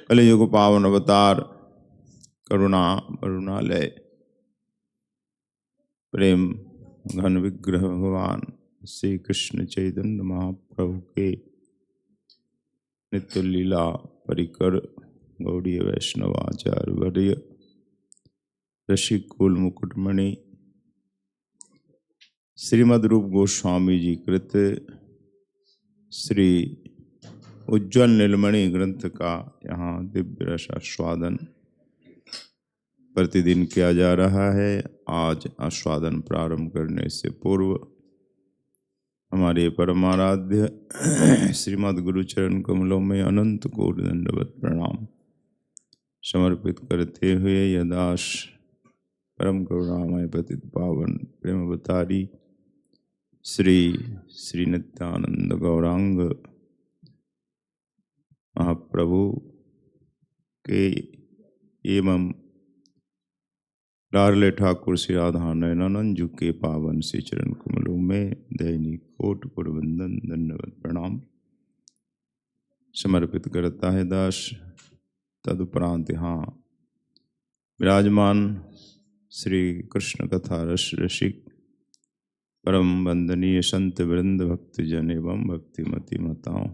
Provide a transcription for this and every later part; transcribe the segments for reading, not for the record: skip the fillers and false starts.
कलियुग पावन अवतार करुणा करुणालय प्रेम घन विग्रह भगवान श्री कृष्ण चैतन्य महाप्रभु के नित्य लीला परिकर गौड़ीय वैष्णवाचार्य वर्य ऋषिकुल मुकुटमणि श्रीमद् रूप गोस्वामी जी कृत श्री उज्ज्वल नीलमणि ग्रंथ का यहाँ दिव्य रसास्वादन प्रतिदिन किया जा रहा है। आज आस्वादन प्रारंभ करने से पूर्व हमारे परमाराध्य श्रीमद् गुरुचरण कमलों में अनंत कोटि दंडवत प्रणाम समर्पित करते हुए यदाश परम करुणामय पतित पावन प्रेम अवतारी श्री नित्यानंद गौरांग महाप्रभु के एवं लाडले ठाकुर श्री राधा नयनानंद जी के पावन श्री चरण कमलों में दैनिक कोट कोट वंदन धन्यवाद प्रणाम समर्पित करता है दास। तदुपरांत यहाँ विराजमान श्री कृष्ण कथा रस रसिक परम वंदनीय संत वृंद भक्तजन एवं भक्तिमती माताओं,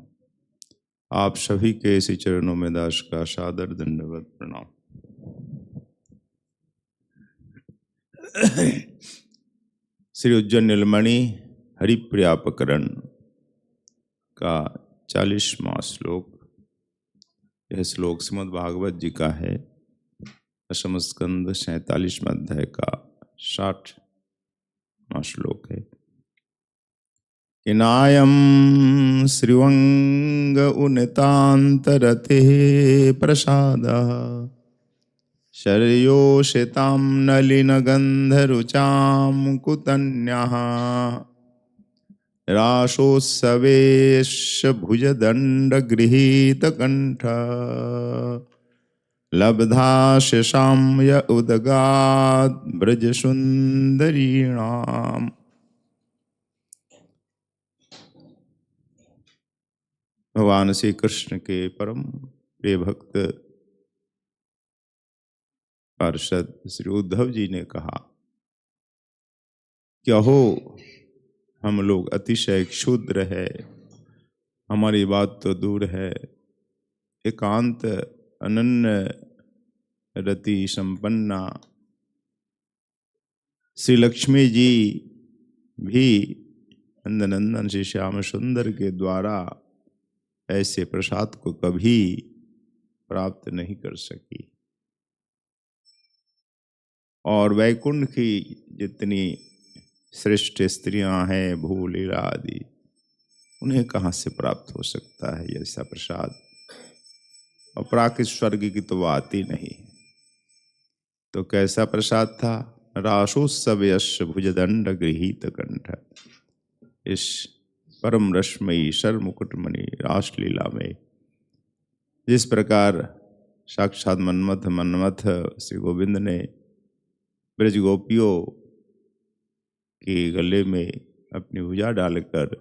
आप सभी के इसी चरणों में दास का सादर दंडवत प्रणाम। श्री उज्जवल नीलमणि हरिप्रिया प्रकरण का 40वां श्लोक। यह श्लोक श्रीमद् भागवत जी का है। दशम स्कंद 47वें अध्याय का 60वां श्लोक है। नायम श्रीवंग उन्नतांतरते प्रसादः शर्योषितां नलिनगन्धरुचां कुतन्यः रासोत्सवेश भुजदण्डगृहीतकण्ठ लब्धाशिषां य उदगात् ब्रजसुन्दरीणाम्। भगवान श्री कृष्ण के परम प्रिय भक्त पार्षद श्री उद्धव जी ने कहा कि अहो, हम लोग अतिशय क्षुद्र है, हमारी बात तो दूर है, एकांत अनन्य रति संपन्ना श्री लक्ष्मी जी भी नंदनंदन श्री श्याम सुंदर के द्वारा ऐसे प्रसाद को कभी प्राप्त नहीं कर सकी, और वैकुंठ की जितनी श्रेष्ठ स्त्रियां हैं भूलीला आदि, उन्हें कहाँ से प्राप्त हो सकता है ऐसा प्रसाद। और प्राकृत स्वर्ग की तो बात ही नहीं। तो कैसा प्रसाद था? रासोत्सव यश भुजदंड गृहीत कंठ। इस परम रश्मयी सर मुकुटमणि रासलीला में जिस प्रकार साक्षात मन्मथ श्री गोविंद ने ब्रज गोपियों के गले में अपनी भुजा डालकर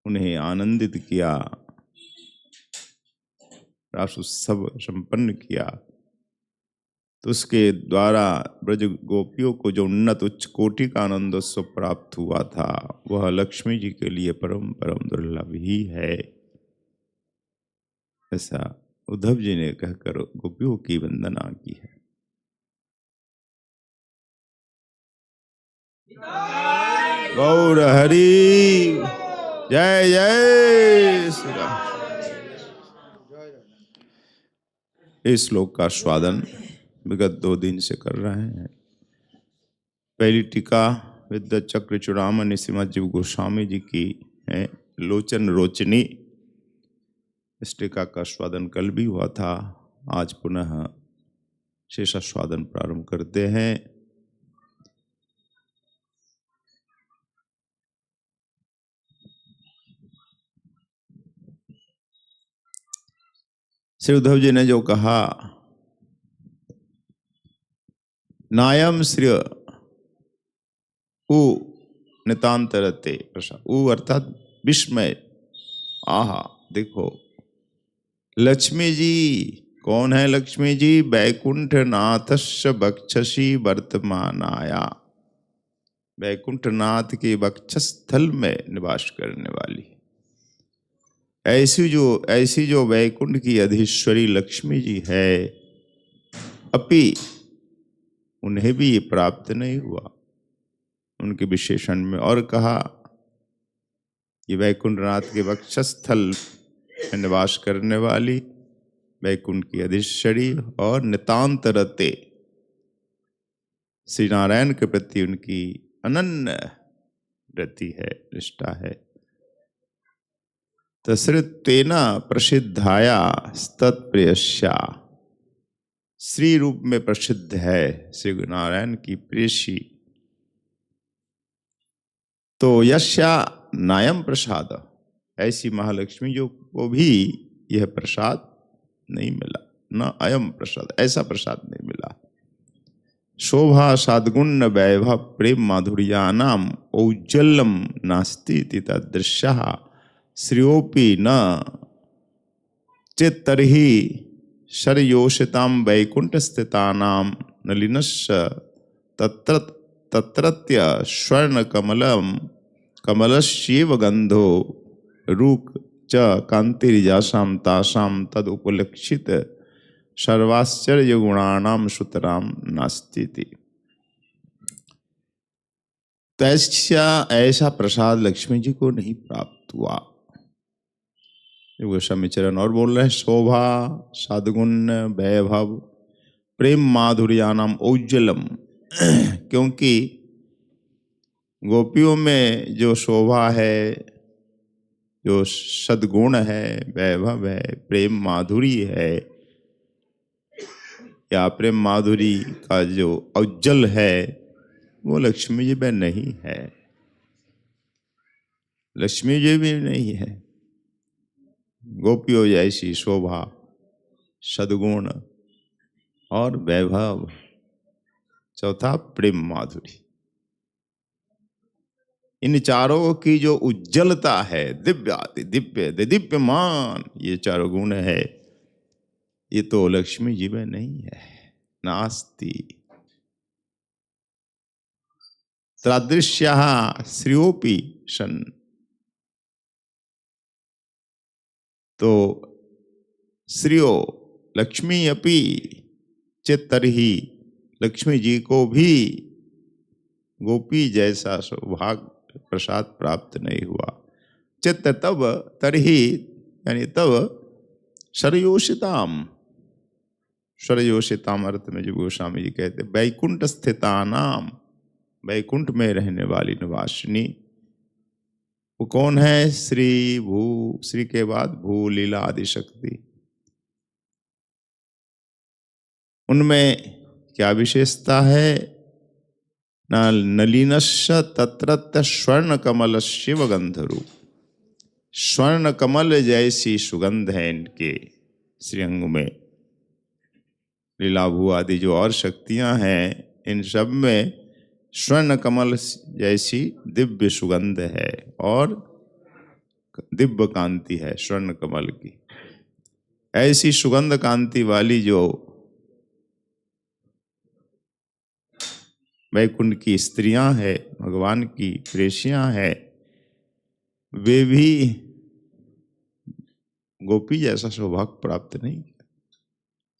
उन्हें आनंदित किया, रासोत्सव संपन्न किया, तो उसके द्वारा ब्रज गोपियों को जो उन्नत उच्च कोटि का आनंदोत्सव प्राप्त हुआ था, वह लक्ष्मी जी के लिए परम परम दुर्लभ ही है। ऐसा उद्धव जी ने कहकर गोपियों की वंदना की है। गौर हरि जय जय श्री राम। इस श्लोक का स्वादन विगत 2 दिन से कर रहे हैं। पहली टीका विद्या चक्र चूड़ामणि श्रीमद् जीव गोस्वामी जी की है, लोचन रोचनी। इस टीका का स्वादन कल भी हुआ था, आज पुनः शेषास्वादन प्रारंभ करते हैं। श्री उद्धव जी ने जो कहा, नायम श्रेय उ नितांतरते प्रसाद, उ अर्थात विस्मय, आहा देखो लक्ष्मी जी कौन है? लक्ष्मी जी वैकुंठ नाथस्य बक्षसी वर्तमानाया, वैकुंठ नाथ के वक्षस्थल में निवास करने वाली ऐसी जो वैकुंठ की अधीश्वरी लक्ष्मी जी है, अपि उन्हें भी ये प्राप्त नहीं हुआ। उनके विशेषण में और कहा ये वैकुंठ नाथ के वक्षस्थल में निवास करने वाली वैकुंठ की अधीश्वरी और नितांत रते, श्री नारायण के प्रति उनकी अनन्य रति है, निष्ठा है। तस्ऋतेना प्रसिद्धाया तत्प्रेयस्या, श्री रूप में प्रसिद्ध है श्री नारायण की प्रेयसी। तो यस्या नायम प्रसाद, ऐसी महालक्ष्मी जो को भी यह प्रसाद नहीं मिला, न अयम प्रसाद, ऐसा प्रसाद नहीं मिला। शोभा सादगुण वैभव प्रेम माधुर्यानाम औज्जल्यम नास्ति तदृश्यः श्रियोपि न चेत्तर्हि शरयोषितां वैकुंठ स्थितानां नलिनस्य तत्रत्य स्वर्ण कमलस्येव गंधो रूक च कांतिर्यासां तासां तदुपलक्षित सर्वाश्चर्य गुणानां सुतरां नास्ति। तो ऐसा प्रसाद लक्ष्मी जी को नहीं प्राप्त हुआ। गोस्वामी चरण और बोल रहे हैं, शोभा साधुगुण वैभव प्रेम माधुर्यानाम औज्जलम, क्योंकि गोपियों में जो शोभा है, जो सद्गुण है, वैभव है, प्रेम माधुरी है, या प्रेम माधुरी का जो औज्जल है, वो लक्ष्मी जी में नहीं है। लक्ष्मी जी भी नहीं है। गोपियों जैसी शोभा, सद्गुण और वैभव, चौथा प्रेम माधुरी, इन चारों की जो उज्जलता है, दिव्य दिव्यमान, ये चारों गुण है, ये तो लक्ष्मी जी में नहीं है, नास्ति। तादृश्यः श्रियोपि सन, तो श्रियो लक्ष्मी अपि चेत्तर्हि, लक्ष्मी जी को भी गोपी जैसा सौभाग्य प्रसाद प्राप्त नहीं हुआ। चित्त तब तरही, यानी तब शरयोषिताम, शरयोषिताम अर्थ में जो गोस्वामी जी कहते वैकुंठ स्थितानाम, वैकुंठ में रहने वाली निवासिनी, वो कौन है? श्री भू, श्री के बाद भू लीला आदि शक्ति। उनमें क्या विशेषता है? नलिनस्य तत्रत्य स्वर्ण कमल शिव गंध रूप, स्वर्ण कमल जैसी सुगंध है इनके श्रीअंग में। लीलाभू आदि जो और शक्तियां हैं, इन सब में स्वर्ण कमल जैसी दिव्य सुगंध है और दिव्य कांति है स्वर्ण कमल की। ऐसी सुगंध कांति वाली जो वैकुंठ की स्त्रियां हैं, भगवान की प्रेयसियां हैं, वे भी गोपी जैसा सौभाग्य प्राप्त नहीं किया।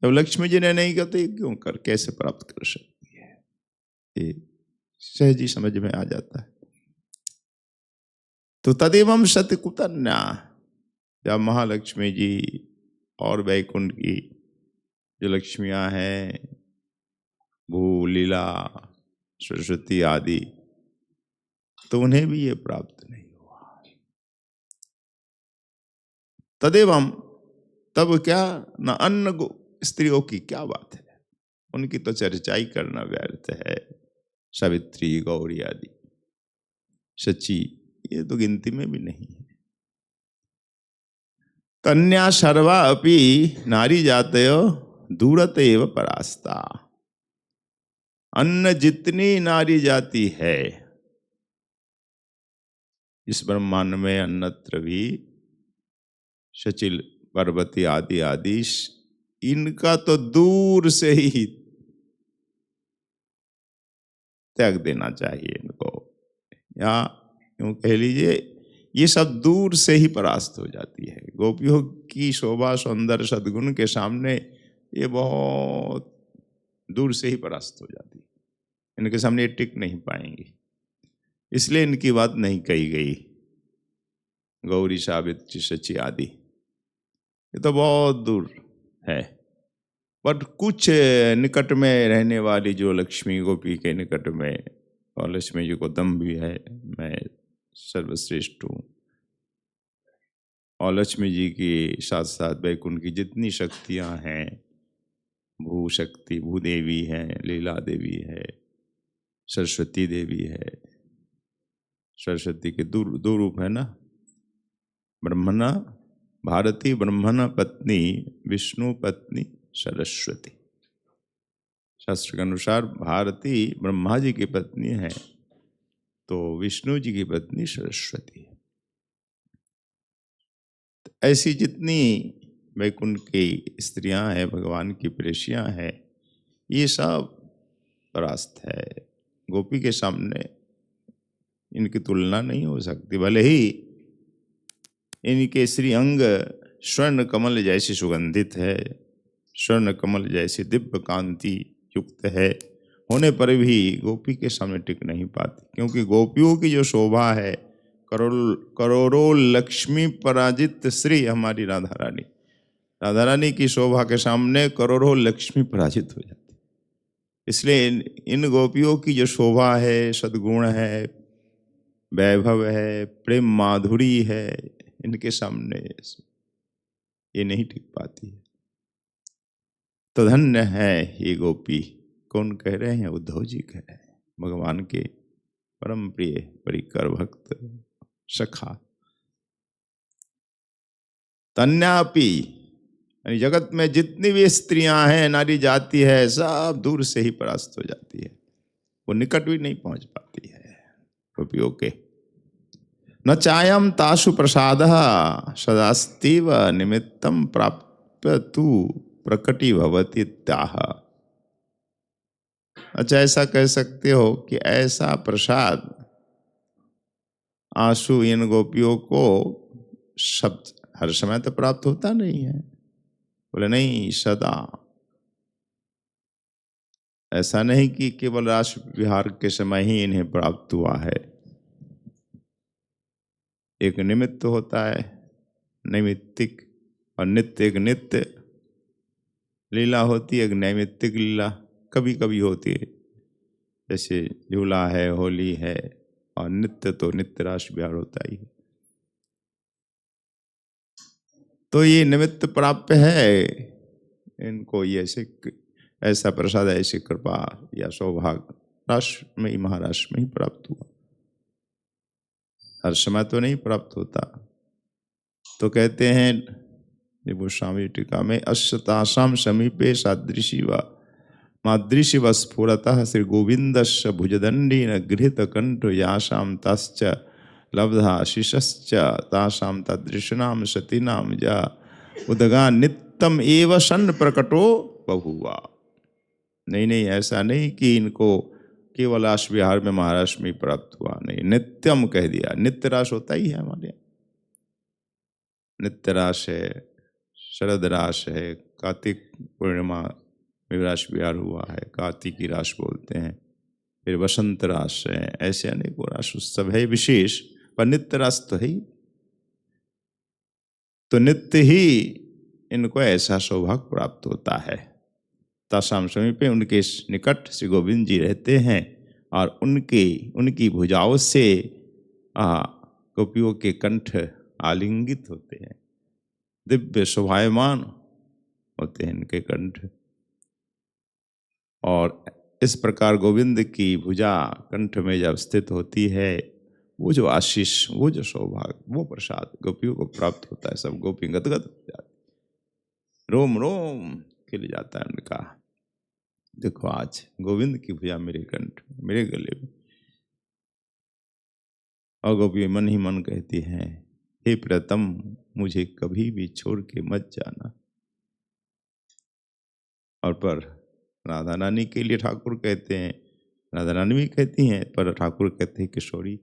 जब लक्ष्मी जी ने नहीं किया तो क्यों कर, कैसे प्राप्त कर सकती है? ये सहज ही समझ में आ जाता है। तो तदेवं सत्य कुतन्या, जब महालक्ष्मी जी और वैकुंठ की जो लक्ष्मियां हैं, भू लीला सरस्वती आदि, तो उन्हें भी ये प्राप्त नहीं हुआ। तदेवं, तब क्या, न अन्य स्त्रियों की क्या बात है, उनकी तो चर्चा ही करना व्यर्थ है। सावित्री, गौरी आदि, सची, ये तो गिनती में भी नहीं है। कन्या सर्वा अपि नारी जातयो दूरत एव परास्ता, अन्य जितनी नारी जाति है इस ब्रह्मांड में, अन्यत्र भी सचिल पार्वती आदि आदिश, इनका तो दूर से ही त्याग देना चाहिए इनको, या यूं कह लीजिए ये सब दूर से ही परास्त हो जाती है। गोपियों की शोभा सौंदर्य सद्गुण के सामने ये बहुत दूर से ही परास्त हो जाती है, इनके सामने ये टिक नहीं पाएंगी, इसलिए इनकी बात नहीं कही गई। गौरी सावित्री सची आदि ये तो बहुत दूर है, पर कुछ निकट में रहने वाली जो लक्ष्मी गोपी के निकट में, और लक्ष्मी जी को दम भी है, मैं सर्वश्रेष्ठ हूँ, और लक्ष्मी जी की साथ साथ वैकुंठ की जितनी शक्तियाँ हैं, भू शक्ति, भूदेवी है, लीला देवी है, सरस्वती देवी है। सरस्वती के दो रूप है ना, ब्रह्मणा भारती, ब्रह्मण पत्नी, विष्णु पत्नी सरस्वती। शास्त्र के अनुसार भारती ब्रह्मा जी की पत्नी है, तो विष्णु जी की पत्नी सरस्वती है। ऐसी जितनी वैकुंठ की स्त्रियां हैं, भगवान की प्रेषियां हैं, ये सब परास्त है। गोपी के सामने इनकी तुलना नहीं हो सकती, भले ही इनके श्री अंग स्वर्ण कमल जैसे सुगंधित है, स्वर्ण कमल जैसे दिव्य कांति युक्त है, होने पर भी गोपी के सामने टिक नहीं पाती, क्योंकि गोपियों की जो शोभा है, करोड़ों लक्ष्मी पराजित श्री हमारी राधा रानी, राधा रानी की शोभा के सामने करोड़ों लक्ष्मी पराजित हो जाती। इसलिए इन गोपियों की जो शोभा है, सद्गुण है, वैभव है, प्रेम माधुरी है, इनके सामने ये नहीं टिक पाती है। तो धन्य है ये गोपी। कौन कह रहे हैं? उद्धव जी कह रहे हैं, भगवान के परम प्रिय परिकर भक्त सखा। तन्यापि यानी जगत में जितनी भी स्त्रियां हैं, नारी जाति है, सब दूर से ही परास्त हो जाती है, वो निकट भी नहीं पहुंच पाती है गोपियों के। न चायम तासु प्रसाद सदास्तीव निमित्तम प्राप्य तु प्रकटी भवति त्याह। अच्छा, ऐसा कह सकते हो कि ऐसा प्रसाद आंसू इन गोपियों को सब हर समय तो प्राप्त होता नहीं है। बोले नहीं, सदा। ऐसा नहीं कि केवल रास विहार के समय ही इन्हें प्राप्त हुआ है, एक निमित्त होता है, नैमित्तिक, और नित्य एक नित्य लीला होती है, एक नैमित्तिक लीला कभी कभी होती है, जैसे झूला है, होली है, और नित्य तो नित्य रास विहार होता ही है। तो ये निमित्त प्राप्त है इनको, ये ऐसा प्रसाद, ऐसी कृपा या सौभाग्य राष्ट्र में ही, महाराष्ट्र में ही प्राप्त हुआ, हर समय तो नहीं प्राप्त होता। तो कहते हैं गोस्वामी टीका में, अश्वतासाम समीपे सादृशी व मादृशी व स्फुरतः श्री गोविंदस्य भुजदंडी न गृहित कंठ यासाम तश्च लब्धा शिशश्च तासाम तदृशनाम सतीनाम जा उदगा नित्यम एव सन प्रकटो बहुआ। नहीं नहीं, ऐसा नहीं कि इनको केवल रास विहार में, महाराष्ट्र में प्राप्त हुआ, नहीं, नित्यम कह दिया। नित्य रास होता ही है हमारे यहाँ, नित्य रास है, शरद रास है, कार्तिक पूर्णिमा में रास विहार हुआ है, कार्तिक की रास बोलते हैं, फिर वसंत रास है, ऐसे अनेकों रास उत्सव है विशेष, पर नित्य रास तो है ही। तो नित्य ही इनको ऐसा सौभाग्य प्राप्त होता है। तासाम समीपे, उनके निकट श्री गोविंद जी रहते हैं, और उनकी भुजाओं से गोपियों के कंठ आलिंगित होते हैं, दिव्य शोभायमान होते हैं इनके कंठ। और इस प्रकार गोविंद की भुजा कंठ में जब स्थित होती है, वो जो आशीष, वो जो सौभाग्य, वो प्रसाद गोपियों को प्राप्त होता है। सब गोपी गदगद हो जाती, रोम रोम खिल जाता है उनका। देखो आज गोविंद की भुजा मेरे कंठ, मेरे गले में। और गोपी मन ही मन कहती हैं हे प्रियतम मुझे कभी भी छोड़ के मत जाना। और पर राधा रानी के लिए ठाकुर कहते हैं, राधा रानी भी कहती हैं, पर ठाकुर कहते हैं किशोरी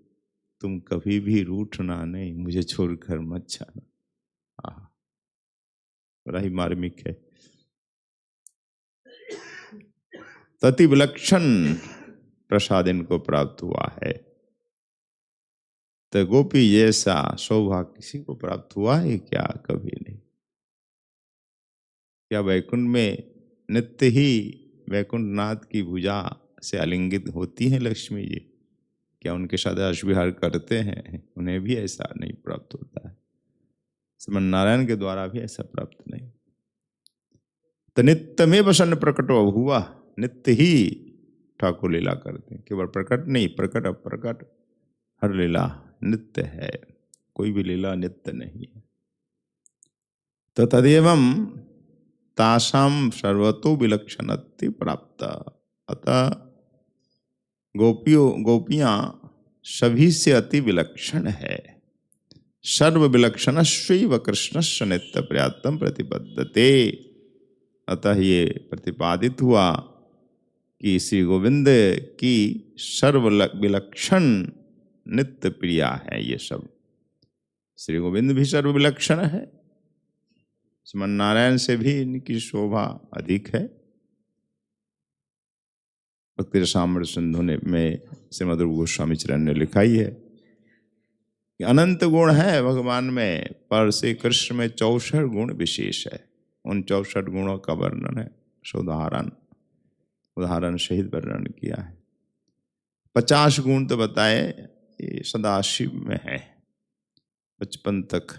तुम कभी भी रूठना नहीं, मुझे छोड़कर मत जाना। हाँ, बड़ा ही मार्मिक है। तति विलक्षण प्रसाद इनको प्राप्त हुआ है। तो गोपी जैसा सौभाग्य किसी को प्राप्त हुआ है क्या? कभी नहीं। क्या वैकुंठ में नित्य ही वैकुंठ नाथ की भुजा से आलिंगित होती हैं लक्ष्मी जी? क्या उनके साथ रासविहार करते हैं? उन्हें भी ऐसा नहीं प्राप्त होता है। श्रीमन नारायण के द्वारा भी ऐसा प्राप्त नहीं। तो नित्य में प्रसन्न प्रकट हुआ, नित्य ही ठाकुर लीला करते हैं, केवल प्रकट नहीं, प्रकट अप्रकट हर लीला नित्य है, कोई भी लीला नित्य नहीं है। तो तदेवं तासाम सर्वतो विलक्षणत्ति प्राप्त। अतः गोपियां सभी से अति विलक्षण है। सर्व विलक्षण स्व कृष्णस्य नित्य पर्याप्तम प्रतिपद्यते। अतः ये प्रतिपादित हुआ कि श्री गोविंद की सर्व विलक्षण नित्य प्रिया है। ये सब श्री गोविंद भी सर्व विलक्षण है, श्रीमन नारायण से भी इनकी शोभा अधिक है। भक्ति रसामृत सिंधु में श्रीमद रूप गोस्वामी चरण ने लिखा ही है कि अनंत गुण है भगवान में, पर श्री कृष्ण में 64 गुण विशेष है। उन 64 गुणों का वर्णन है, उदाहरण सहित वर्णन किया है। 50 गुण तो बताए ये सदाशिव में है, 55 तक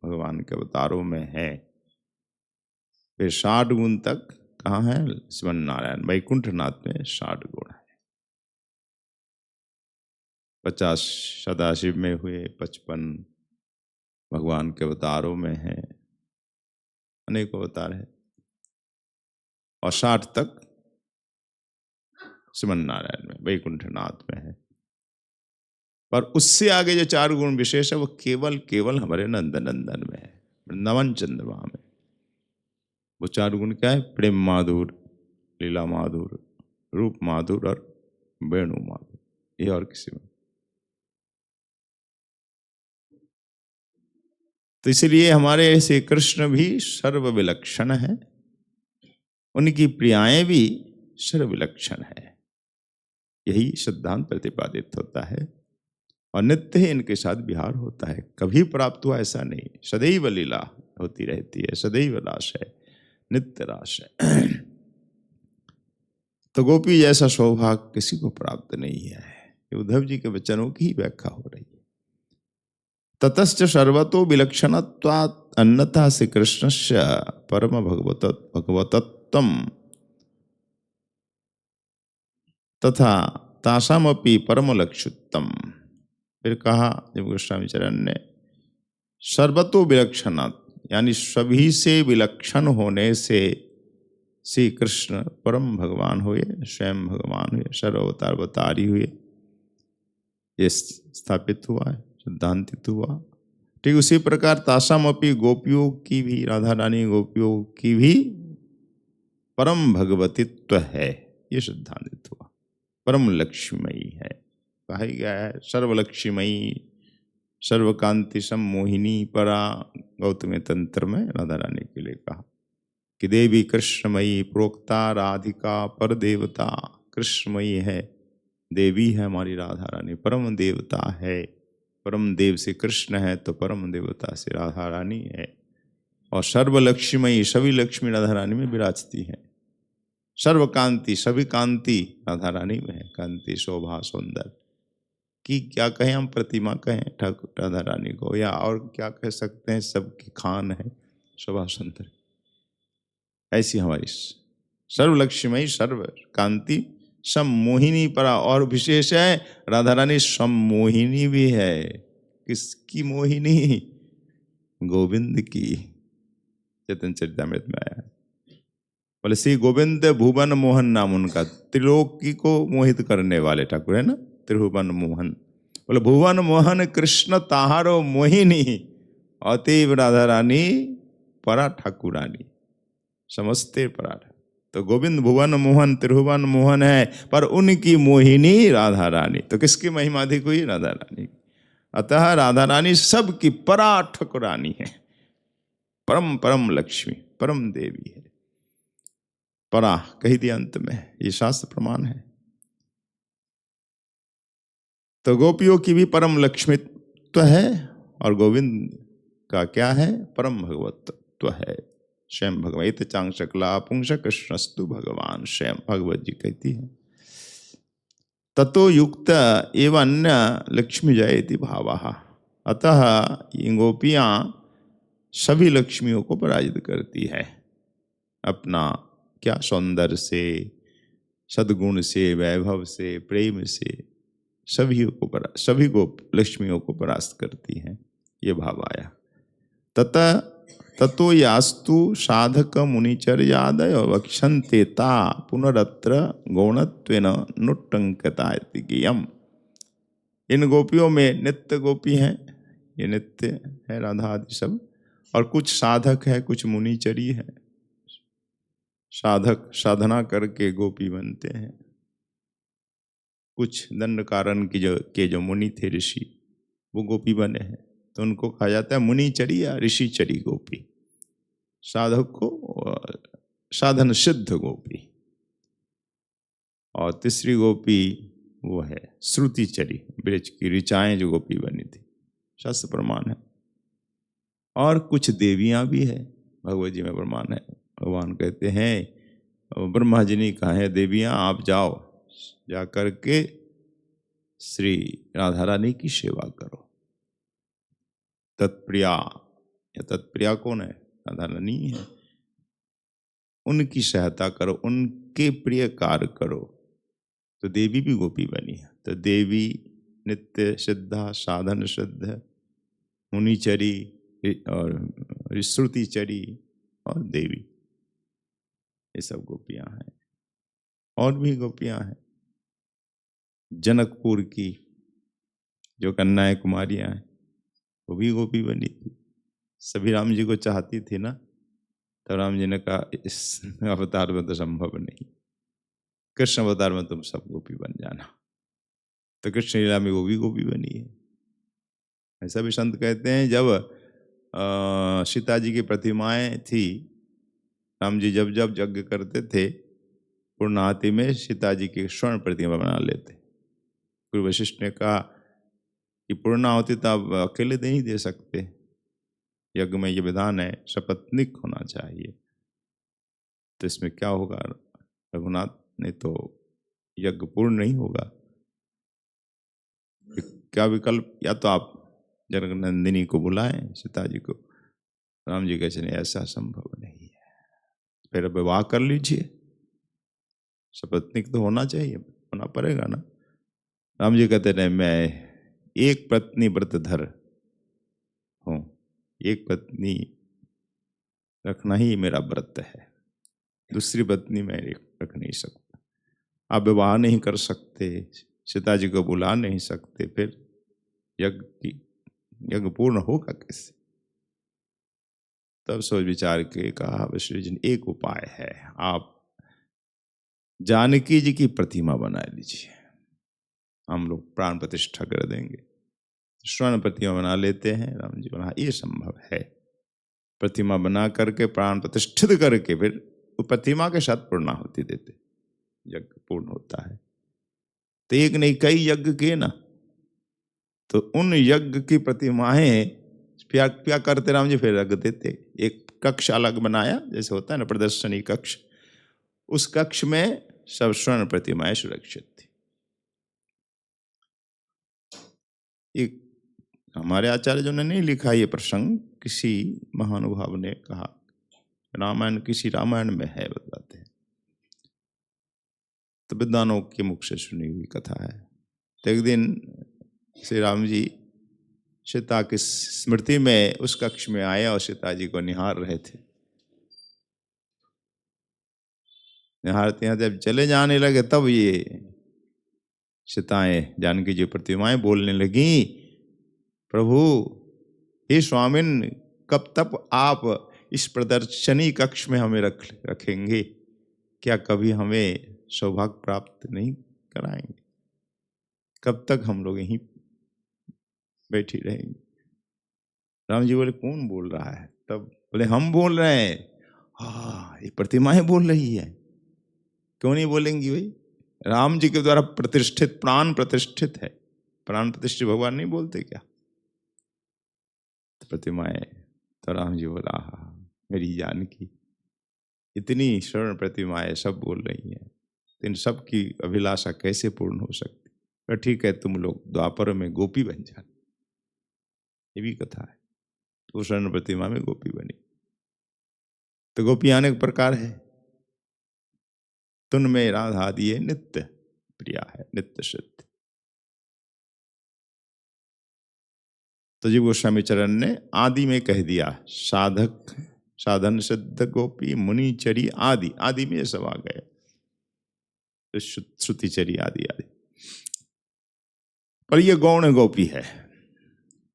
भगवान के अवतारों में है। फिर 60 गुण तक कहाँ है? श्रीमन नारायण वैकुंठनाथ में 60 गुण है। 50 सदाशिव में हुए, 55 भगवान के अवतारों में है, अनेक अवतार है। और 60 तक श्रीमन नारायण में वैकुंठनाथ में है। पर उससे आगे जो 4 गुण विशेष है वो केवल हमारे नंदनंदन में है, वृंदावन चंद्रमा में। वो 4 गुण क्या है? प्रेम माधुर, लीला माधुर, रूप माधुर और वेणु माधुर। ये और किसी में। तो इसलिए हमारे श्री कृष्ण भी सर्व विलक्षण है, उनकी प्रियाएं भी सर्व विलक्षण है। यही सिद्धांत प्रतिपादित होता है और नित्य ही इनके साथ विहार होता है। कभी प्राप्त हुआ ऐसा नहीं, सदैव लीला होती रहती है, सदैव रास है, नित्य रास है। तो गोपी जैसा सौभाग्य किसी को प्राप्त नहीं है। ये उद्धव जी के वचनों की ही व्याख्या हो रही है। ततश्च सर्वतो विलक्षणत्वात् अन्यथा श्री कृष्णस्य परम भगवतत्वम् तथा तासामपि परम लक्ष्युत्तम। फिर कहा जब गोस्वामी चरण ने सर्वतो विलक्षणात्, यानी सभी से विलक्षण होने से श्री कृष्ण परम भगवान हुए, स्वयं भगवान हुए, सर्वावतारी हुए, ये स्थापित हुआ है, सिद्धांतित हुआ। ठीक उसी प्रकार तासामपि गोपियों की भी, राधा रानी गोपियों की भी परम भगवतित्व है, ये सिद्धांतित हुआ। परम लक्ष्मीमयी है, कहा गया है सर्वलक्ष्मीमयी सर्वकांति सम्मोहिनी परा। गौतम तंत्र में राधा रानी के लिए कहा कि देवी कृष्णमयी प्रोक्ता राधिका पर देवता। कृष्णमयी है, देवी है हमारी राधा रानी, परम देवता है। परम देव से कृष्ण है तो परम देवता से राधा रानी है। और सर्वलक्ष्मीमयी, सभी लक्ष्मी राधा रानी में विराजती है। सर्वकांति, सभी कांति राधा रानी में है। कांति, शोभा, सौंदर्य की क्या कहें हम, प्रतिमा कहें ठाकुर राधा रानी को, या और क्या कह सकते हैं, सबकी खान है, शोभा सुंदर। ऐसी हमारी सर्वलक्ष्मीमयी सर्वकांति सम्मोहिनी परा। और विशेष है राधा रानी सम्मोहिनी भी है। किसकी मोहिनी? गोविंद की। चैतन्य चरितामृत में आया, बोले श्री गोविंद भुवन मोहन नाम उनका, त्रिलोकी को मोहित करने वाले ठाकुर है ना, त्रिभुवन मोहन। बोले भुवन मोहन कृष्ण ताहारो मोहिनी, अतीव राधा रानी परा ठाकुरानी, समस्ते परा। तो गोविंद भुवन मोहन त्रिभुवन मोहन है, पर उनकी मोहिनी राधा रानी। तो किसकी महिमा अधिक हुई? राधा रानी। अतः राधा रानी सबकी परा ठाकुरानी है, परम परम लक्ष्मी, परम देवी है। परा कही दिया अंत में, ये शास्त्र प्रमाण है। तो गोपियों की भी परम लक्ष्मीत्व है, और गोविंद का क्या है? परम भगवत्व है। स्वयं भगवत चांशकला पुंस कृष्णस्तु भगवान, स्वयं भगवत जी कहती है। ततो युक्त एवं अन्य लक्ष्मी जयति भावः। अतः ये गोपियां सभी लक्ष्मियों को पराजित करती है अपना क्या? सौंदर्य से, सद्गुण से, वैभव से, प्रेम से सभी को लक्ष्मियों को परास्त करती हैं। ये भाव आया। ततो यास्तु साधक मुनिचर्यादय वक्षन्ते ता पुनरत्र गौणत्वेन नुट्टंकता इति ज्ञेयम्। इन गोपियों में नित्य गोपी हैं, ये नित्य है राधा आदि सब, और कुछ साधक है, कुछ मुनिचरी है। साधक साधना करके गोपी बनते हैं। कुछ दंड कारण के जो मुनि थे, ऋषि, वो गोपी बने हैं, तो उनको कहा जाता है मुनिचरी या ऋषिचरी गोपी। साधक को साधन सिद्ध गोपी। और तीसरी गोपी वो है श्रुतिचरी, ब्रज की ऋचाएं जो गोपी बनी थी, शास्त्र प्रमाण है। और कुछ देवियां भी है, भगवत जी में प्रमाण है। भगवान कहते हैं ब्रह्मा जी ने कहा है, देवियां आप जाओ, जा करके श्री राधा रानी की सेवा करो। तत्प्रिया, या तत्प्रिया कौन है? राधा रानी है। उनकी सहायता करो, उनके प्रिय कार्य करो। तो देवी भी गोपी बनी है। तो देवी, नित्य सिद्धा, साधन सिद्ध, मुनिचरी और श्रुतिचरी और देवी, ये सब गोपियां हैं। और भी गोपियां हैं। जनकपुर की जो कन्याएं कुमारियां हैं, वो भी गोपी बनी थी। सभी राम जी को चाहती थी ना, तो राम जी ने कहा इस अवतार में तो संभव नहीं, कृष्ण अवतार में तुम सब गोपी बन जाना। तो कृष्ण लीला में वो भी गोपी बनी है। ऐसा भी संत कहते हैं, जब सीता जी की प्रतिमाएं थी, राम जी जब जब यज्ञ करते थे, पूर्णाहुति में सीता जी की स्वर्ण प्रतिमा बना लेते। गुरु वशिष्ठ ने कहा कि पूर्णाहुति तो आप अकेले नहीं दे सकते, यज्ञ में ये विधान है सपत्निक होना चाहिए। तो इसमें क्या होगा रघुनाथ, नहीं तो यज्ञ पूर्ण नहीं होगा। क्या विकल्प? या तो आप जनकनंदिनी को बुलाएं, सीता जी को। राम जी कहते नहीं, ऐसा संभव नहीं है, फिर विवाह कर लीजिए, सपत्निक तो होना चाहिए, होना पड़ेगा ना। राम जी कहते नहीं, मैं एक पत्नी व्रतधर हूँ, एक पत्नी रखना ही मेरा व्रत है, दूसरी पत्नी मैं रख नहीं सकता। आप विवाह नहीं कर सकते, सीता जी को बुला नहीं सकते, फिर यज्ञ पूर्ण होगा कैसे? तब सोच विचार के कहा वशिष्ठ जी, एक उपाय है, आप जानकी जी की प्रतिमा बना लीजिए, हम लोग प्राण प्रतिष्ठा कर देंगे। स्वर्ण प्रतिमा बना लेते हैं। राम जी बना, ये संभव है। प्रतिमा बना करके प्राण प्रतिष्ठित करके फिर वो प्रतिमा के साथ पूर्णाहुति देते, यज्ञ पूर्ण होता है। तो एक नहीं कई यज्ञ किए ना, तो उन यज्ञ की प्रतिमाएं क्या करते राम जी, फिर रख देते। एक कक्ष अलग बनाया, जैसे होता है ना प्रदर्शनी कक्ष, उस कक्ष में सब स्वर्ण प्रतिमाएं सुरक्षित थी। एक हमारे आचार्य जो ने नहीं लिखा ये प्रसंग, किसी महानुभाव ने कहा, रामायण किसी रामायण में है, बताते हैं। तो विद्वानों के मुख से सुनी हुई कथा है। तो एक दिन श्री राम जी सीता की स्मृति में उस कक्ष में आए और सीता जी को निहार रहे थे। निहारते हैं, जब चले जाने लगे तब ये सीताएं जानकी जी प्रतिमाएं बोलने लगी, प्रभु हे स्वामिन, कब तक आप इस प्रदर्शनी कक्ष में हमें रखेंगे? क्या कभी हमें सौभाग्य प्राप्त नहीं कराएंगे? कब तक हम लोग यहीं बैठे रहेंगे? राम जी बोले, कौन बोल रहा है? तब बोले, हम बोल रहे हैं। हाँ, ये प्रतिमाएं बोल रही है। क्यों नहीं बोलेंगी भाई? राम जी के द्वारा प्रतिष्ठित, प्राण प्रतिष्ठित है। प्राण प्रतिष्ठित भगवान नहीं बोलते क्या? तो प्रतिमाएं, तो राम जी बोला, हाँ मेरी जान की इतनी स्वर्ण प्रतिमाएं सब बोल रही हैं, इन सब की अभिलाषा कैसे पूर्ण हो सकती? तो ठीक है, तुम लोग द्वापर में गोपी बन जाना। ये भी कथा है। तो स्वर्ण प्रतिमा में गोपी बनी। तो गोपी अनेक प्रकार है। तुन में राधा दिए नित्य प्रिया है, नित्य सिद्ध। तो जीव गोस्वामी चरण ने आदि में कह दिया, साधक साधन सिद्ध गोपी मुनिचरी आदि। आदि में ये सब आ गए, श्रुतिचरी आदि आदि। पर ये गौण गोपी है।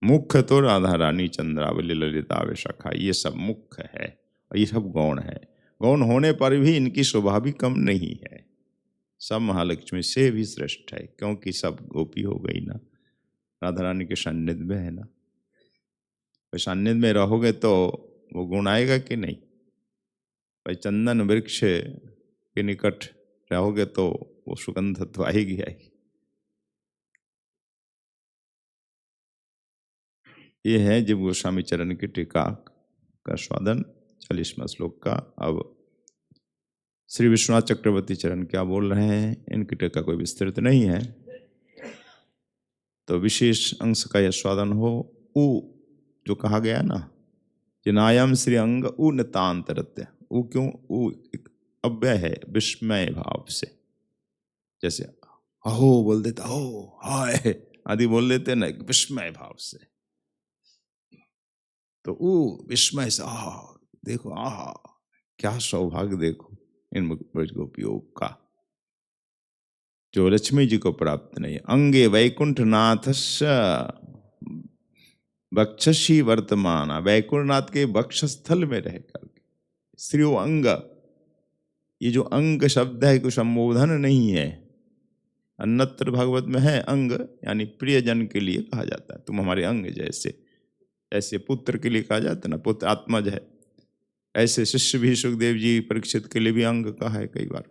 मुख्य तो राधा रानी, चंद्रावली, ललिता, विशाखा, ये सब मुख्य है और ये सब गौण है। गौण होने पर भी इनकी शोभा भी कम नहीं है। सब महालक्ष्मी से भी श्रेष्ठ है, क्योंकि सब गोपी हो गई ना, राधा रानी के सान्निध्य में है ना। भाई सान्निध्य में रहोगे तो वो गुण आएगा कि नहीं? भाई चंदन वृक्ष के निकट रहोगे तो वो सुगंध तो आएगी आएगी। ये है जीव गोस्वामी चरण की टीका का स्वादन 40वां श्लोक का। अब श्री विश्वनाथ चक्रवर्ती चरण क्या बोल रहे हैं, इनकी टीका कोई विस्तृत नहीं है, तो विशेष अंश का यह स्वादन हो। उ जो कहा गया ना, जिनायम श्री अंग उ नितांतरत्य। उ क्यों? उ एक अव्यय है, विस्मय भाव से। जैसे अहो बोल देता, हो हाय आदि बोल देते ना, एक विस्मय भाव से। तो उ विस्मय से, आह देखो, आह क्या सौभाग्य देखो इन ब्रज गोपियों का, जो लक्ष्मी जी को प्राप्त नहीं। अंगे वैकुंठ नाथस्य वक्षसी वर्तमान। वैकुंठनाथ के वक्षस्थल में रहकर श्रीओ अंग, ये जो अंग शब्द है कोई संबोधन नहीं है। अन्यत्र भागवत में है अंग, यानी प्रियजन के लिए कहा जाता है, तुम हमारे अंग जैसे। ऐसे पुत्र के लिए कहा जाता है ना, पुत्र आत्मज है। ऐसे शिष्य भी सुखदेव जी परीक्षित के लिए भी अंग कहा है कई बार।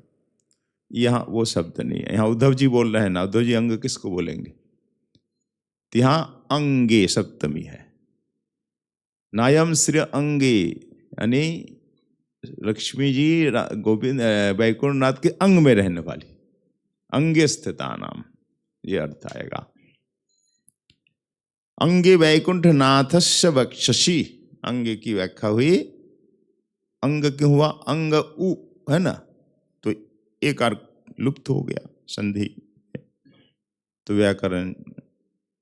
यहाँ वो शब्द नहीं है। यहाँ उद्धव जी बोल रहे हैं ना, उद्धव जी अंग किसको बोलेंगे? तो यहाँ अंगे सप्तमी है। नायम श्री अंगे, यानी लक्ष्मी जी गोविंद वैकुंठनाथ के अंग में रहने वाली, अंगे स्थिता नाम, ये अर्थ आएगा। अंगे वैकुंठनाथस्य वक्षसी। अंगे की व्याख्या हुई, अंग क्यों हुआ? अंग उ है ना, तो एक अर्थ लुप्त हो गया संधि। तो व्याकरण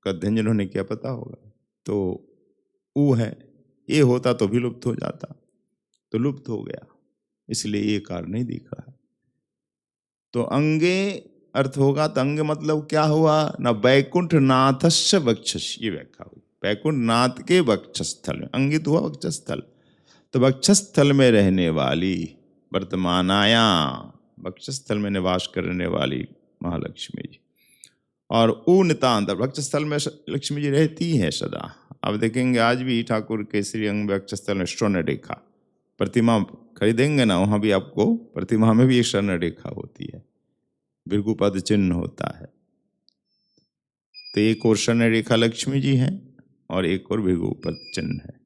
का अध्ययन जिन्होंने क्या पता होगा। तो उ है, ये होता तो भी लुप्त हो जाता, तो लुप्त हो गया, इसलिए ये कार नहीं दिख रहा। तो अंगे अर्थ होगा, तो अंग मतलब क्या हुआ ना, वैकुंठ नाथस्य वक्षस, ये व्याख्या हुई। वैकुंठ नाथ के वक्षस्थल में, अंगित हुआ वक्षस्थल, तो वक्षस्थल में रहने वाली, वर्तमानाया वक्षस्थल में निवास करने वाली महालक्ष्मी जी। और उ नितांत, वक्षस्थल में लक्ष्मी जी रहती है सदा। अब देखेंगे आज भी ठाकुर के श्री अंग वक्षस्थल में स्वर्ण रेखा, प्रतिमा खरीदेंगे ना, वहाँ भी आपको प्रतिमा में भी एक स्वर्ण रेखा होती है, भृगुपद चिन्ह होता है। तो एक और स्वर्ण रेखा लक्ष्मी जी हैं और एक और भृगुपद चिन्ह है।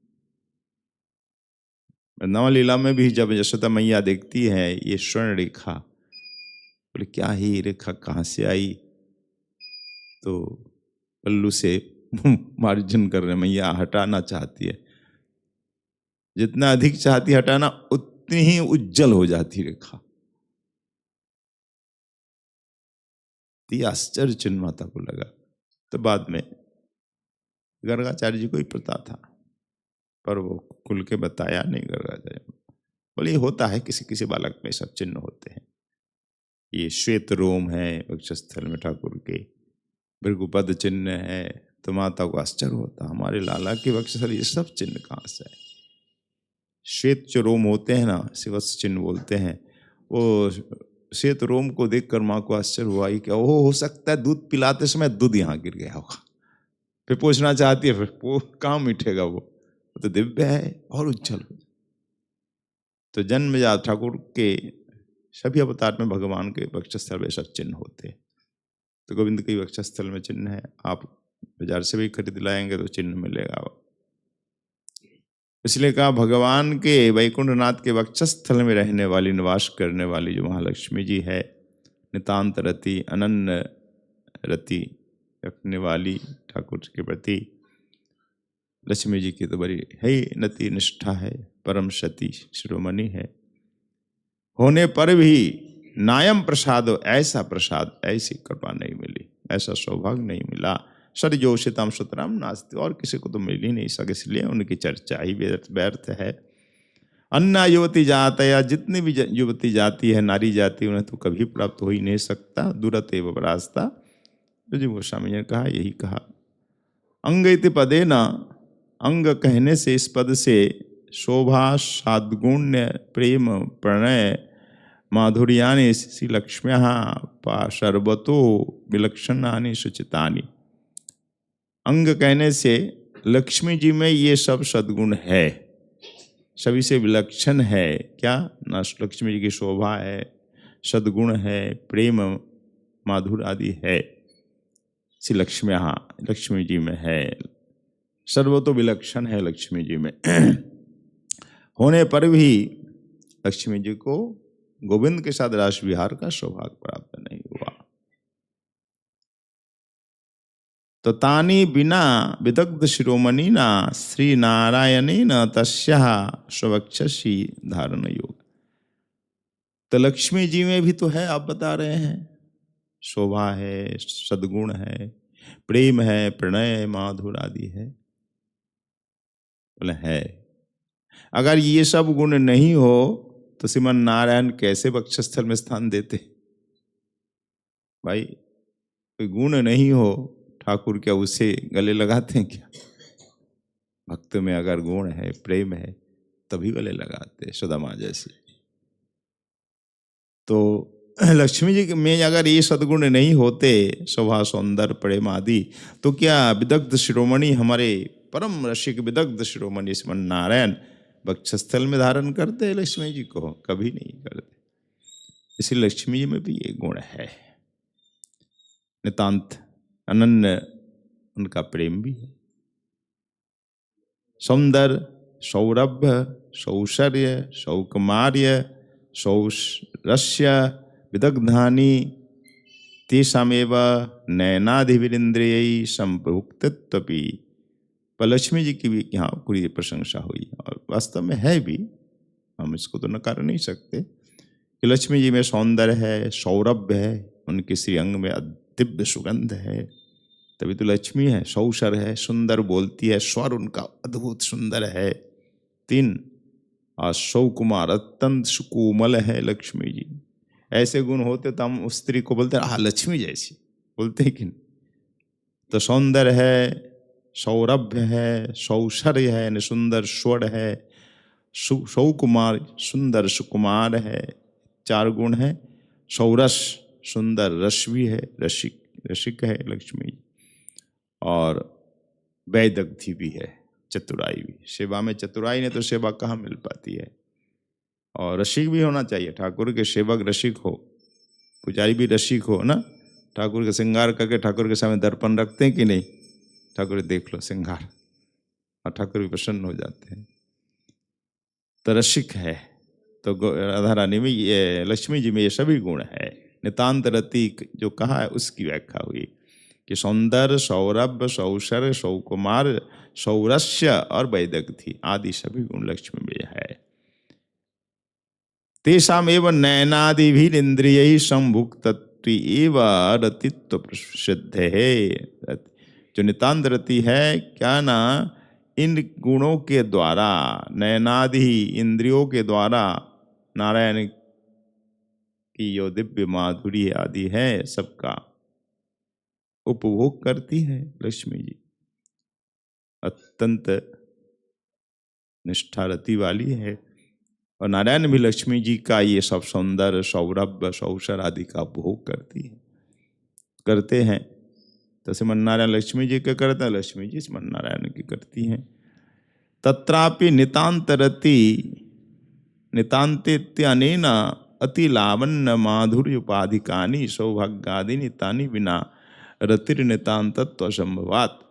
नवलीला में भी जब यशोदा मैया देखती है ये स्वर्ण रेखा, बोले क्या ही ये रेखा कहाँ से आई? तो पल्लू से मार्जन कर रहे, मैया हटाना चाहती है, जितना अधिक चाहती हटाना उतनी ही उज्जवल हो जाती रेखा। तो आश्चर्य चिन्ह माता को लगा। तो बाद में गर्गाचार्य जी को ही पता था, पर वो खुल के बताया नहीं गर्गाचार्य। बोले ये होता है, किसी किसी बालक में सब चिन्ह होते हैं। ये श्वेत रोम है वक्षस्थल में ठाकुर के, भृगुपद चिन्ह है, तो माता को आश्चर्य होता, हमारे लाला के वक्षस्थल ये सब चिन्ह कहाँ से है? श्वेत जो रोम होते हैं ना, शिवस्य चिन्ह बोलते हैं, वो श्वेत रोम को देखकर माँ को आश्चर्य हुआ, ये क्या हो सकता है दूध पिलाते समय दूध यहाँ गिर गया होगा। फिर पूछना चाहती है, फिर वो कहाँ मिटेगा, वो तो दिव्य है और उज्जवल। तो जन्मजात ठाकुर के सभी अवतार में भगवान के वक्षस्थल में सब चिन्ह होते हैं। तो गोविंद के वक्षस्थल में चिन्ह है, आप बाजार से भी खरीद लाएंगे तो चिन्ह मिलेगा। इसलिए कहा भगवान के वैकुंठनाथ के वक्षस्थल में रहने वाली, निवास करने वाली जो महालक्ष्मी जी है, नितांत रति, अनन्य रति रखने वाली ठाकुर के प्रति लक्ष्मी जी की तो बड़ी है ही नति निष्ठा है, परम सती शिरोमणि है। होने पर भी नायम प्रसाद, ऐसा प्रसाद, ऐसी कृपा नहीं मिली, ऐसा सौभाग्य नहीं मिला। सरिजोषितम सुतराम नास्ति, और किसी को तो मिल ही नहीं सके, इसलिए उनकी चर्चा ही व्यर्थ है। अन्ना युवती जात, या जितनी भी युवती जाति है, नारी जाति, उन्हें तो कभी प्राप्त हो ही नहीं सकता। दूरत एवं परास्ता, तो जी गोस्वामी ने कहा, यही कहा। अंग इति पदे न, अंग कहने से, इस पद से शोभा साद्गुण्य प्रेम प्रणय माधुर्यानि श्री लक्ष्म्या पाशर्वतो विलक्षणानि सुचितानि। अंग कहने से लक्ष्मी जी में ये सब सद्गुण है, सभी से विलक्षण है। क्या ना, लक्ष्मी जी की शोभा है, सद्गुण है, प्रेम माधुर आदि है, श्री लक्ष्म्या, लक्ष्मी जी में है। सर्वतो विलक्षण है लक्ष्मी जी में। होने पर भी लक्ष्मी जी को गोविंद के साथ रास विहार का सौभाग्य प्राप्त नहीं हुआ। तो तानी बिना विदग्ध शिरोमणि ना श्री नारायणी न तस्या स्वक्षसी धारण योग। तो लक्ष्मी जी में भी तो है, आप बता रहे हैं, शोभा है, सद्गुण है, प्रेम है, प्रणय माधुर आदि है। बोले है। अगर ये सब गुण नहीं हो तो श्रीमन नारायण कैसे वक्षस्थल में स्थान देते? भाई कोई गुण नहीं हो, ठाकुर क्या उसे गले लगाते हैं क्या? भक्त में अगर गुण है, प्रेम है, तभी गले लगाते, सुदामा जैसे। तो लक्ष्मी जी में अगर ये सद्गुण नहीं होते, शोभा सौंदर्य प्रेम आदि, तो क्या विदग्ध शिरोमणि, हमारे परम रसिक विदग्ध शिरोमणि श्रीमन नारायण वक्षस्थल में धारण करते लक्ष्मी जी को? कभी नहीं करते। इसलिए लक्ष्मी जी में भी ये गुण है, नितांत अनन्य उनका प्रेम भी है। सौंदर्य, सौरभ्य, सौशर्य, सौकुमार्य, सौरस्य विदग्धानि तेषामेव नयनाधिविरिंद्रिय संभुक्तत्वपि। पर लक्ष्मी जी की भी यहाँ पूरी प्रशंसा हुई, और वास्तव में है भी, हम इसको तो नकार नहीं सकते कि लक्ष्मी जी में सौंदर्य है, सौरभ्य है, उनके श्री अंग में दिव्य सुगंध है, तभी तो लक्ष्मी है। सौशर है, सुंदर बोलती है, स्वर उनका अद्भुत सुंदर है। 3 और सौकुमार, अत्यंत सुकोमल है लक्ष्मी जी। ऐसे गुण होते तो हम उस स्त्री को बोलते हाँ लक्ष्मी जैसी, बोलते हैं कि नहीं? तो सौंदर्य है, सौरभ्य है, सौशर्य है, सुंदर स्वर है, सौकुमार सुंदर सुकुमार है, 4 गुण है। सौरस, सुंदर रस भी है, रसिक रसिक है लक्ष्मी। और वैदग्धि भी है, चतुराई भी। सेवा में चतुराई नहीं तो सेवा कहाँ मिल पाती है। और रसिक भी होना चाहिए, ठाकुर के सेवक रसिक हो, पुजारी भी रसिक हो ना। ठाकुर का श्रृंगार करके ठाकुर के सामने दर्पण रखते हैं कि नहीं? ठाकुर देख लो श्रृंगार, और ठाकुर भी प्रसन्न हो जाते हैं। तो रसिक है। तो राधा रानी में ये, लक्ष्मी जी में ये सभी गुण है। नितांत रति जो कहा है उसकी व्याख्या हुई कि सौंदर्य, सौरभ, सौशर, सौकुमार, सौरस्य और वैदग्धि आदि सभी गुण लक्ष्मी में है। तेषाम एवं नयनादि भी इंद्रिय संभुक्तत्व एवं रतित्व प्रसिद्ध है। जो नितांत रति है, क्या ना, इन गुणों के द्वारा, नयनादि इंद्रियों के द्वारा नारायण की जो दिव्य माधुरी आदि है सबका उपभोग करती है लक्ष्मी जी। अत्यंत निष्ठा रति वाली है। और नारायण भी लक्ष्मी जी का ये सब सौंदर्य, सौरभ, सौसर आदि का भोग करते हैं। तो श्रीमन नारायण लक्ष्मी जी के करते हैं, लक्ष्मी जी श्रीमन नारायण की करती हैं। तत्रापि नितांतरति नितांतेत्यनेन अति लावण्य माधुर्य उपाधिकानि सौभाग्यादि तानि विना रतिर्नितांतत्व असंभवात्।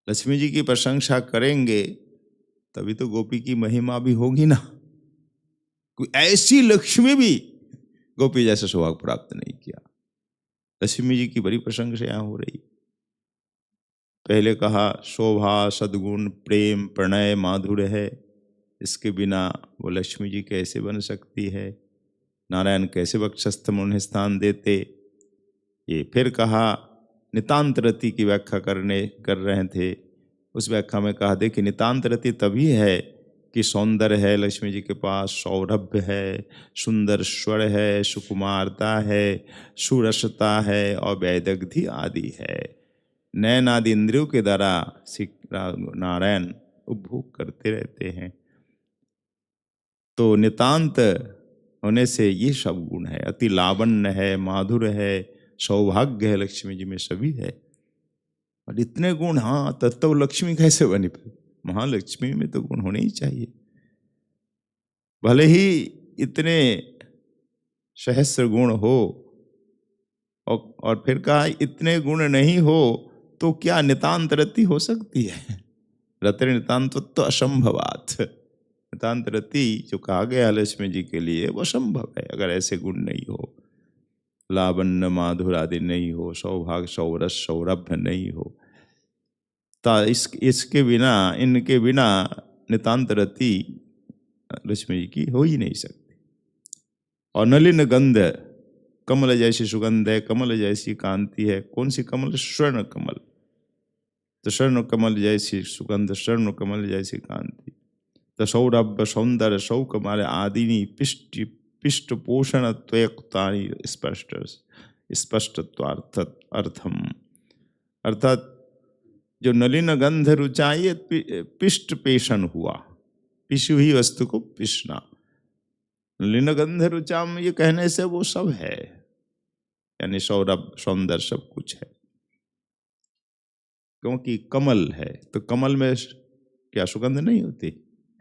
लक्ष्मी जी की प्रशंसा करेंगे तभी तो गोपी की महिमा भी होगी ना। कोई ऐसी लक्ष्मी भी गोपी जैसा सौभाग्य प्राप्त नहीं किया। लक्ष्मी जी की बड़ी प्रशंसा यहाँ हो रही। पहले कहा शोभा, सद्गुण, प्रेम, प्रणय, माधुर्य है, इसके बिना वो लक्ष्मी जी कैसे बन सकती है, नारायण कैसे वक्षस्थ में उन्हें स्थान देते। ये फिर कहा नितांत रति की व्याख्या कर रहे थे। उस व्याख्या में कहा दे कि नितांत रति तभी है कि सौंदर्य है लक्ष्मी जी के पास, सौरभ्य है, सुंदर स्वर है, सुकुमारता है, सुरसता है और वैदग्धि आदि है। नयन आदि इंद्रियों के द्वारा श्री नारायण उपभोग करते रहते हैं। तो नितांत होने से ये सब गुण है। अति लावण्य है, माधुर्य है, सौभाग्य है, लक्ष्मी जी में सभी है। और इतने गुण, हाँ तब लक्ष्मी कैसे बनी? महालक्ष्मी में तो गुण होने ही चाहिए। भले ही इतने सहस्र गुण हो और फिर कहा इतने गुण नहीं हो तो क्या नितांत रति हो सकती है? रति नितांत तो असंभवात। नितांत रति जो कहा गया लक्ष्मी जी के लिए वो असंभव है अगर ऐसे गुण नहीं हो, लावण्य माधुर आदि नहीं हो, सौभाग्य सौरस सौरभ्य नहीं हो। इसके बिना, इनके बिना नितांत रति लक्ष्मी जी की हो ही नहीं सकती। और नलिन गंध, कमल जैसी सुगंध है, कमल जैसी कांति है। कौन सी कमल? स्वर्ण कमल। तो स्वर्ण कमल जैसी सुगंध, स्वर्ण कमल जैसी कांति। तो सौरभ, सौंदर्य, सौकमाल आदिनी पिष्ट पोषण त्वयुक्तानि स्पष्टत्वार्थम। अर्थात जो नलिन गंध रुचाई पिष्ट पेषण हुआ, पिशी हुई वस्तु को पिसना। नलिन गंध रुचाम ये कहने से वो सब है, यानी सौरभ सौंदर्य सब कुछ है। क्योंकि कमल है तो कमल में क्या सुगंध नहीं होती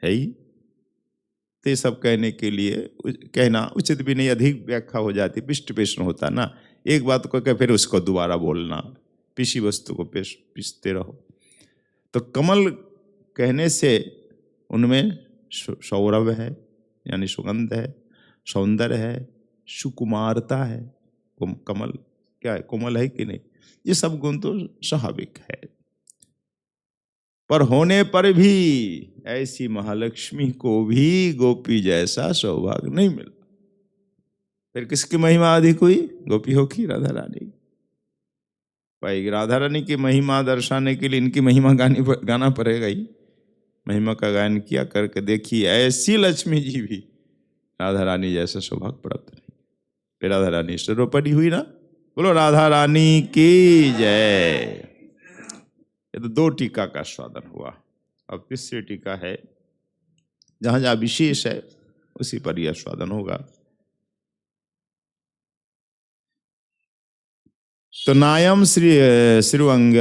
है ही। तो सब कहने के लिए कहना उचित भी नहीं, अधिक व्याख्या हो जाती, पिष्ट पेषण होता ना। एक बात को कह फिर उसको दोबारा बोलना, पिसी वस्तु को पीसते रहो। तो कमल कहने से उनमें सौरभ है यानी सुगंध है, सौंदर्य है, सुकुमारता है। कमल क्या है? कोमल है कि नहीं? ये सब गुण तो स्वाभाविक है। पर होने पर भी ऐसी महालक्ष्मी को भी गोपी जैसा सौभाग्य नहीं मिला। फिर किसकी महिमा अधिक हुई? गोपी हो की राधा रानी। भाई राधा रानी की महिमा दर्शाने के लिए इनकी महिमा गाना पड़ेगा ही। महिमा का गायन किया करके देखिए, ऐसी लक्ष्मी जी भी राधा रानी जैसा सौभाग्य प्राप्त नहीं। फिर राधा रानी सर्वोपरि हुई ना। बोलो राधा रानी की जय। ये तो दो टीका का स्वादन हुआ। अब तीसरी टीका है, जहां जहां विशेष है उसी पर यह स्वादन होगा। तो नायम श्रीअंग,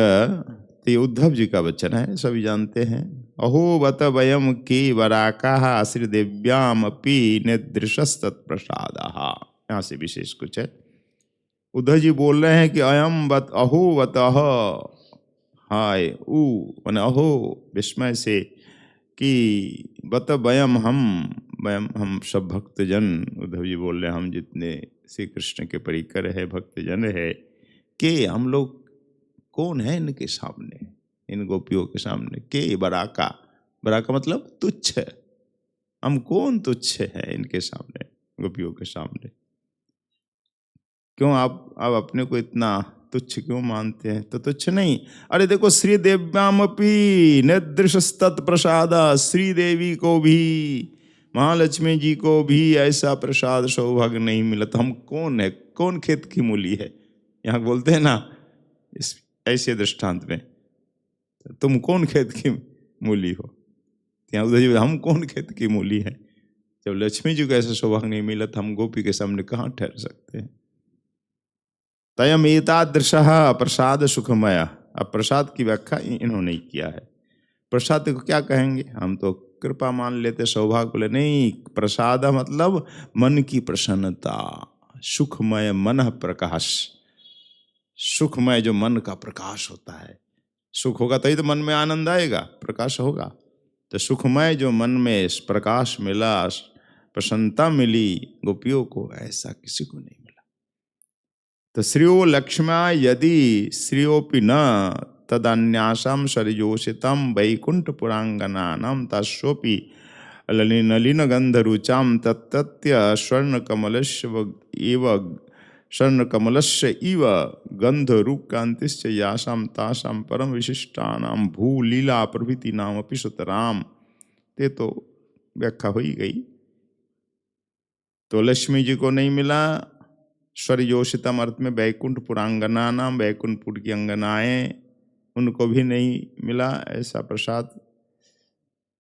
ये उद्धव जी का वचन है, सभी जानते हैं। अहो बत वयम की वराका श्रीदेव्याम अपि निदृशस तत्प्रसाद। यहाँ से विशेष कुछ है। उद्धव जी बोल रहे हैं कि अयम बत अहो बत हाय ऊ मैंने अहो विस्मय से, कि बत वयम हम सब भक्तजन, उद्धव जी बोल रहे हैं हम जितने श्री कृष्ण के परिकर है भक्तजन है, के हम लोग कौन है इनके सामने, इन गोपियों के सामने। के बराका, बराका मतलब तुच्छ, हम कौन तुच्छ है इनके सामने, गोपियों के सामने। क्यों आप अपने को इतना तुच्छ क्यों मानते हैं? तो तुच्छ नहीं। अरे देखो, श्री देव्यामपि निदृशस्तत् प्रसाद, श्री देवी को भी, महालक्ष्मी जी को भी ऐसा प्रसाद सौभाग्य नहीं मिला। तो हम कौन है? कौन खेत की मूली है? यहाँ बोलते हैं ना इस ऐसे दृष्टांत में, तुम कौन खेत की मूली हो? यहाँ उद्धव जी हम कौन खेत की मूली है? जब लक्ष्मी जी को ऐसा सौभाग्य नहीं मिला तो हम गोपी के सामने कहाँ ठहर सकते हैं? तयम एतादृश प्रसाद सुखमय। अब प्रसाद की व्याख्या इन्होंने ही किया है। प्रसाद को क्या कहेंगे? हम तो कृपा मान लेते, सौभाग्य बोले। नहीं, प्रसाद मतलब मन की प्रसन्नता, सुखमय मन प्रकाश। सुखमय जो मन का प्रकाश होता है, सुख होगा तभी तो मन में आनंद आएगा, प्रकाश होगा। तो सुखमय जो मन में प्रकाश मिला, प्रसन्नता मिली गोपियों को, ऐसा किसी को नहीं मिला। तो श्रियो लक्ष्म्या यदि श्रियोपि न तदन्यासम सरिजोषितम वैकुंठ पुरांगनानाम तस्योपि नलिन गंध रुचाम तत्तत्य स्वर्ण कमलस्य इव गंध रूप कांतिश्च यासाम तासाम परम विशिष्टानाम भू लीला प्रभृति नाम अपि सुतराम। ते तो व्याख्या हो ही गई। तो लक्ष्मी जी को नहीं मिला, स्वरयोषितम अर्थ में वैकुंठ पुरांगना नाम, वैकुंठपुर की अंगनाएं, उनको भी नहीं मिला ऐसा प्रसाद।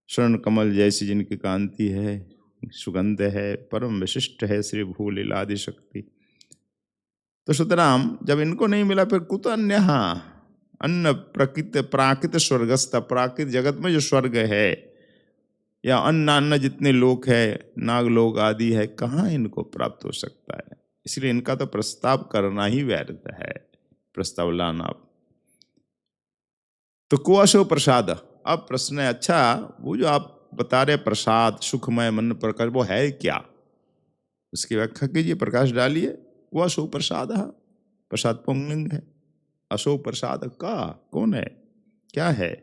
स्वर्ण कमल जैसी जिनकी कांति है, सुगंध है, परम विशिष्ट है श्री भू लीलादि शक्ति। तो सुतराम जब इनको नहीं मिला फिर कुत अन्य अन्न प्रकृत प्राकृत स्वर्गस्थ, प्राकृत जगत में जो स्वर्ग है या अन्य अन्य जितने लोक है, नागलोक आदि है, कहाँ इनको प्राप्त हो सकता है? इसलिए इनका तो प्रस्ताव करना ही व्यर्थ है, प्रस्ताव लाना। तो कुआशो प्रसाद। अब प्रश्न है, अच्छा वो जो आप बता रहे प्रसाद सुखमय मन प्रकाश, वो है क्या? उसकी व्याख्या कीजिए, प्रकाश डालिए। कुआशो प्रसाद, प्रसाद पुंगलिंग है। अशो प्रसाद का कौन है, क्या है?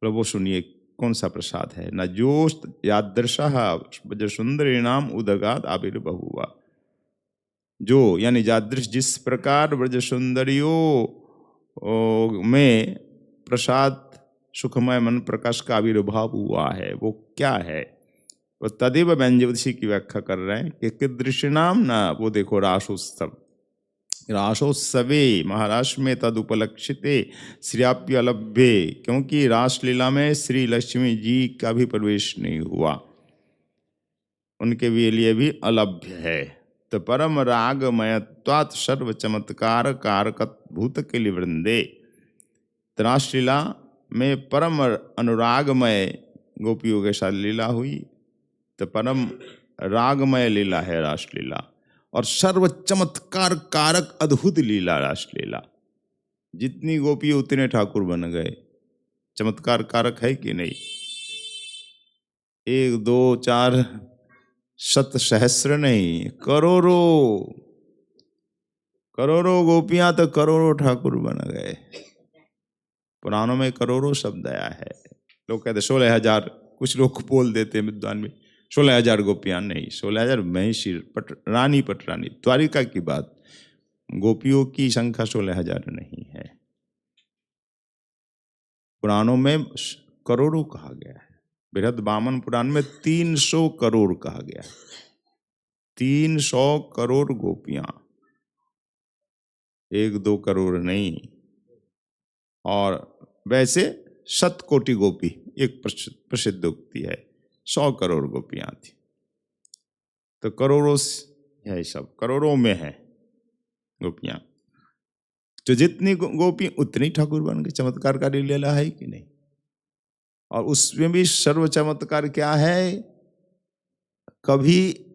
प्रभु सुनिए कौन सा प्रसाद है। न जो यादृशा ब्रज सुंदरी नाम उदगात आविर्बहुआ। जो यानी यादृश जिस प्रकार ब्रज सुंदरियों में प्रसाद सुखमय मन प्रकाश का आविर्भाव हुआ है, वो क्या है? वो तदेव व्यंजवशी की व्याख्या कर रहे हैं कि कीदृश नाम ना, वो देखो रासोत्सव, रासोत्सवे महाराष्ट्र में तद उपलक्षिते श्रियाप्य अलभ्य, क्योंकि रासलीला में श्री लक्ष्मी जी का भी प्रवेश नहीं हुआ, उनके लिए भी अलभ्य है। तो परम रागमयत्वात् सर्व चमत्कार कारक भूत के लिए वृंदे। रासलीला में परम अनुरागमय गोपियों के साथ लीला हुई, तो परम रागमय लीला है रासलीला, और सर्व चमत्कार कारक अद्भुत लीला रासलीला। जितनी गोपी उतने ठाकुर बन गए। चमत्कार कारक है कि नहीं? 1 2 4 शत सहस्र नहीं, करोड़ों करोड़ों गोपियां तो करोड़ों ठाकुर बन गए। पुराणों में करोड़ों शब्द आया है। लोग कहते 16,000, कुछ लोग बोल देते हैं विद्वान में 16,000 गोपियां, नहीं, 16,000 महिषी रानी पटरानी द्वारिका की बात, गोपियों की संख्या 16,000 नहीं है। पुराणों में करोड़ों कहा गया है। बृहद वामन पुराण में 300 करोड़ कहा गया है। 300 करोड़ गोपियां, 1-2 करोड़ नहीं। और वैसे 100 कोटि गोपी एक प्रसिद्ध उक्ति है, 100 करोड़ गोपियां थी। तो करोड़ों है, सब करोड़ों में है गोपियां। तो जितनी गोपी उतनी ठाकुर बन गए। चमत्कार का लीला है कि नहीं? और उसमें भी सर्व चमत्कार क्या है? कभी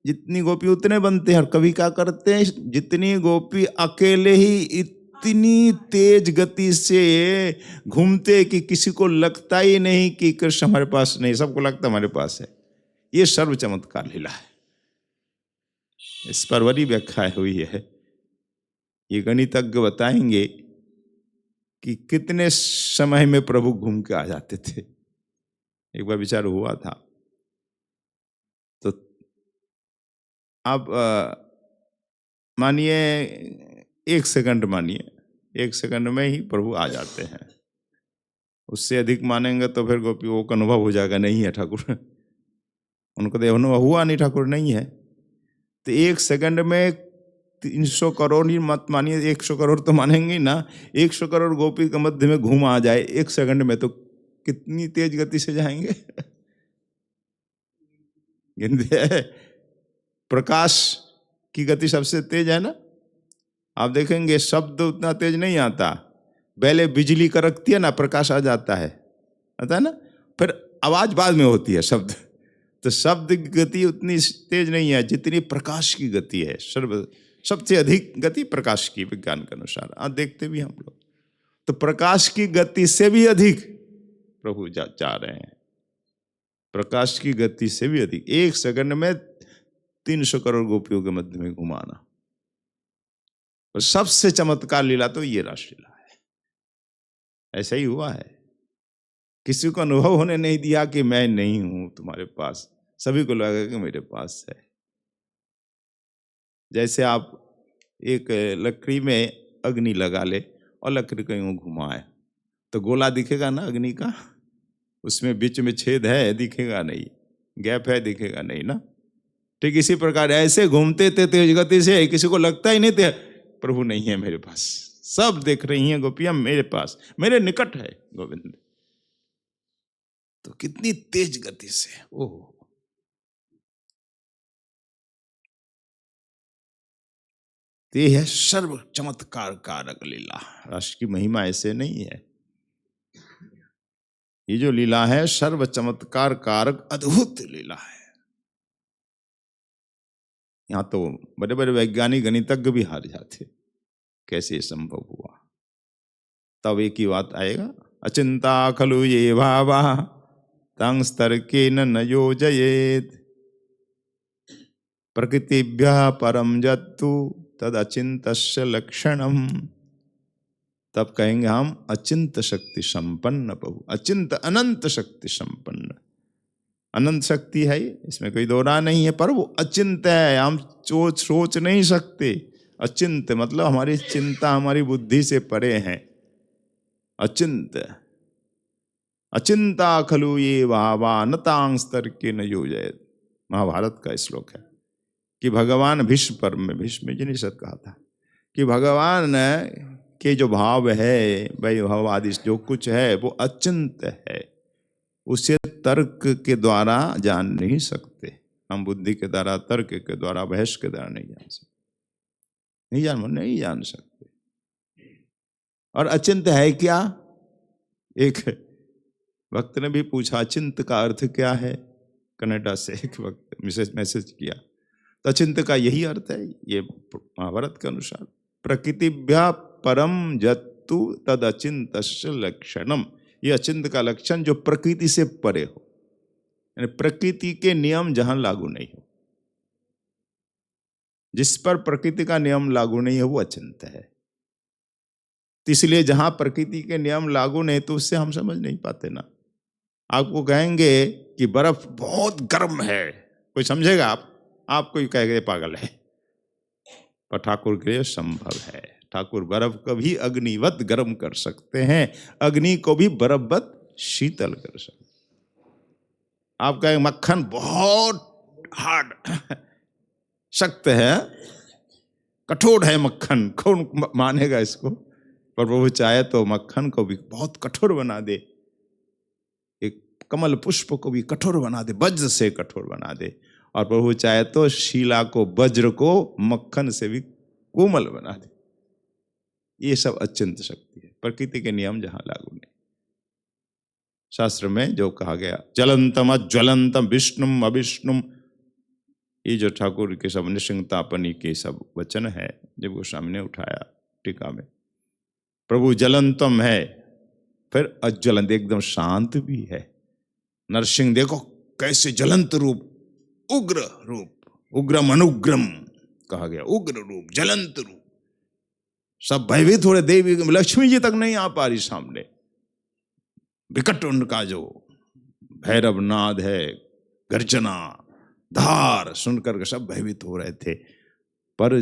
जितनी गोपी उतने बनते हैं, और कभी क्या करते हैं, जितनी गोपी अकेले ही इतनी तेज गति से घूमते कि किसी को लगता ही नहीं कि कृष्ण हमारे पास नहीं, सबको लगता हमारे पास है। ये सर्व चमत्कार लीला है। इस पर बड़ी व्याख्या हुई है। ये गणितज्ञ बताएंगे कि कितने समय में प्रभु घूम के आ जाते थे। एक बार विचार हुआ था। तो आप मानिए 1 सेकंड, मानिए 1 सेकंड में ही प्रभु आ जाते हैं। उससे अधिक मानेंगे तो फिर गोपियों को अनुभव हो जाएगा नहीं है ठाकुर, उनको तो अनुभव हुआ नहीं ठाकुर नहीं है। तो 1 सेकंड में 300 करोड़ ही मत मानिए, 100 करोड़ तो मानेंगे ही ना, 100 करोड़ गोपी के मध्य में घूम आ जाए 1 सेकंड में, तो कितनी तेज गति से जाएंगे। गिनते हैं, प्रकाश की गति सबसे तेज है ना। आप देखेंगे शब्द उतना तेज नहीं आता, पहले बिजली कड़कती है ना, प्रकाश आ जाता है, आता है ना, फिर आवाज बाद में होती है शब्द। तो शब्द की गति उतनी तेज नहीं है जितनी प्रकाश की गति है। सबसे अधिक गति प्रकाश की, विज्ञान के अनुसार। आज देखते भी हम लोग, तो प्रकाश की गति से भी अधिक प्रभु जा रहे हैं, प्रकाश की गति से भी अधिक। 1 सेकंड में 300 करोड़ गोपियों के मध्य में घुमाना। और सबसे चमत्कार लीला तो ये रासलीला है। ऐसा ही हुआ है, किसी को अनुभव होने नहीं दिया कि मैं नहीं हूं तुम्हारे पास, सभी को लगा कि मेरे पास है। जैसे आप एक लकड़ी में अग्नि लगा ले और लकड़ी को यूं घुमाए, तो गोला दिखेगा ना अग्नि का, उसमें बीच में छेद है दिखेगा नहीं, गैप है दिखेगा नहीं ना। ठीक इसी प्रकार ऐसे घूमते थे तेज गति से, किसी को लगता ही नहीं थे प्रभु नहीं है मेरे पास। सब देख रही हैं गोपियां मेरे पास, मेरे निकट है गोविंद। तो कितनी तेज गति से, ओह। ये है सर्व चमत्कार कारक लीला। राष्ट्र की महिमा ऐसे नहीं है, ये जो लीला है सर्व चमत्कार कारक अद्भुत लीला है। यहां तो बड़े बड़े वैज्ञानिक गणितज्ञ भी हार जाते, कैसे संभव हुआ। तब एक ही बात आएगा, अचिंता खलु ये भावा तंग स्तर के न योजयेत प्रकृतिभ्यः परम जत्तु तद अचिंतस्य लक्षणम। तब कहेंगे हम अचिंत शक्ति संपन्न प्रभु, अचिंत अनंत शक्ति संपन्न। अनंत शक्ति है, इसमें कोई दो राय नहीं है, पर वो अचिंत है, हम सोच नहीं सकते। अचिंत मतलब हमारी चिंता हमारी बुद्धि से परे है। अचिंत, अचिंता खलु ये भावा न तांग स्तर के न योजयेत। महाभारत का श्लोक है कि भगवान भीष्म पर में भीष्म जी ने सत कहा था कि भगवान के जो भाव है, वैभव आदि जो कुछ है वो अचिंत है, उसे तर्क के द्वारा जान नहीं सकते। हम बुद्धि के द्वारा, तर्क के द्वारा, बहस के द्वारा नहीं जान सकते, नहीं जान सकते। और अचिंत है क्या? एक भक्त ने भी पूछा अचिंत का अर्थ क्या है, कनाडा से एक वक्त मैसेज किया। तो अचिंत का यही अर्थ है, ये महाभारत के अनुसार, प्रकृतिभ्या परम जत्तु तद अचिंतस्य लक्षणम। ये अचिंत का लक्षण जो प्रकृति से परे हो, यानी प्रकृति के नियम जहां लागू नहीं हो, जिस पर प्रकृति का नियम लागू नहीं है वो अचिंत है। तो इसलिए जहां प्रकृति के नियम लागू नहीं तो उससे हम समझ नहीं पाते ना। आपको कहेंगे कि बर्फ बहुत गर्म है, कोई समझेगा? आप कोई कहेंगे पागल है, पर ठाकुर के लिए संभव है। ठाकुर बर्फ को भी अग्निवत गर्म कर सकते हैं, अग्नि को भी बर्फवत शीतल कर सकते। आप कहेंगे मक्खन बहुत हार्ड सख्त है, कठोर है मक्खन, कौन मानेगा इसको? पर प्रभु चाहे तो मक्खन को भी बहुत कठोर बना दे, एक कमल पुष्प को भी कठोर बना दे, वज्र से कठोर बना दे। और प्रभु चाहे तो शीला को, वज्र को मक्खन से भी कोमल बना दे। ये सब अचिंत शक्ति है, प्रकृति के नियम जहां लागू नहीं। शास्त्र में जो कहा गया ज्वलंतम अज्वलंतम विष्णुम अविष्णुम, ये जो ठाकुर के सब निश्चिंतापनी के सब वचन है, जब वो सामने उठाया टीका में, प्रभु ज्वलंतम है, फिर अज्वलंत एकदम शांत भी है। नरसिंह देखो कैसे ज्वलंत रूप, उग्र रूप, उग्रम अनुग्रम कहा गया, उग्र रूप, ज्वलंत रूप, सब भयभीत हो रहे। देवी लक्ष्मी जी तक नहीं आ पा रही सामने, विकट उनका जो भैरव नाद है, गर्जना धार सुनकर के सब भयभीत हो रहे थे। पर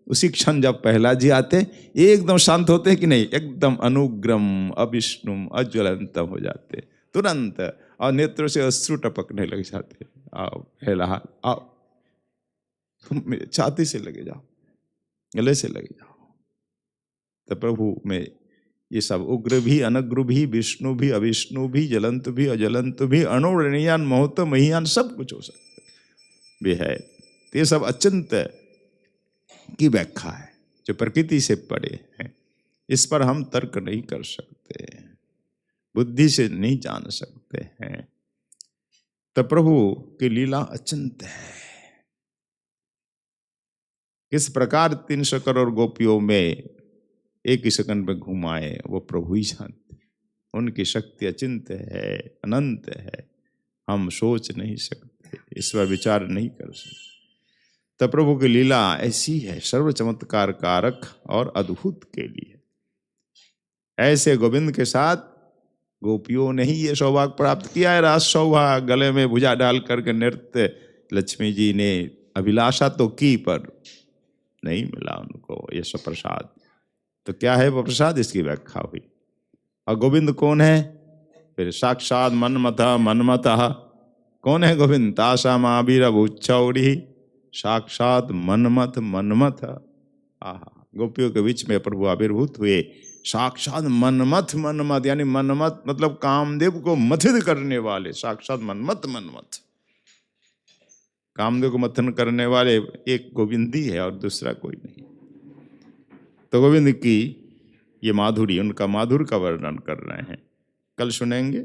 उसी क्षण जब प्रहलाद जी आते, एकदम शांत होते कि नहीं, एकदम अनुग्रम अविष्णुम अज्वलंतम हो जाते तुरंत, और नेत्रों से अश्रु टपकने लग जाते। आओ प्रहलाद आओ, तुम मेरे छाती से लगे जाओ। गले से लग जाओ। तो प्रभु में ये सब उग्र भी, अनग्र भी, विष्णु भी, अविष्णु भी, जलंत भी, अजलंत भी, अणुरणीयान, महत, महियान, सब कुछ हो सकता भी है। ये सब अचिंत की व्याख्या है जो प्रकृति से परे हैं। इस पर हम तर्क नहीं कर सकते, बुद्धि से नहीं जान सकते हैं। तो प्रभु की लीला अचिंत है। किस प्रकार 300 करोड़ गोपियों में एक ही सेकंड में घुमाए वो प्रभु ही जानते। उनकी शक्ति अचिंत है, अनंत है, हम सोच नहीं सकते, इस पर विचार नहीं कर सकते। तो प्रभु की लीला ऐसी है, सर्व चमत्कार कारक और अद्भुत के लिए। ऐसे गोविंद के साथ गोपियों ने ही ये सौभाग्य प्राप्त किया है, रास सौभाग्य। गले में भुजा डाल करके नृत्य लक्ष्मी जी ने अभिलाषा तो की पर नहीं मिला उनको ये सब प्रसाद। तो क्या है वो प्रसाद, इसकी व्याख्या हुई। और गोविंद कौन है? फिर साक्षात मनमतः। कौन है गोविंद? तासा महावीर भूचौरी, साक्षात मनमथ। आहा, गोपियों के बीच में प्रभु आविर्भूत हुए। साक्षात मनमथ यानी मनमथ मतलब कामदेव को मथित करने वाले, साक्षात मनमथ। कामदेव को मथन करने वाले एक गोविंद ही है और दूसरा कोई नहीं। तो गोविंद की ये माधुरी, उनका माधुर का वर्णन कर रहे हैं, कल सुनेंगे।